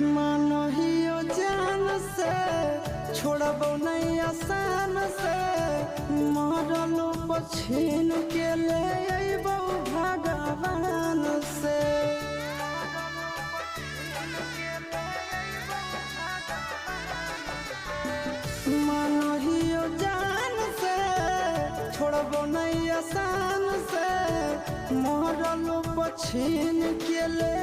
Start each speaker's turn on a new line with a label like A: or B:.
A: मानहियो जान से छोड़बो नहीं आसान से मरलो पछीन के ले अइबो भगवान से। मानहियो जान से छोड़बो नहीं आसान से मरलो पछीन के ले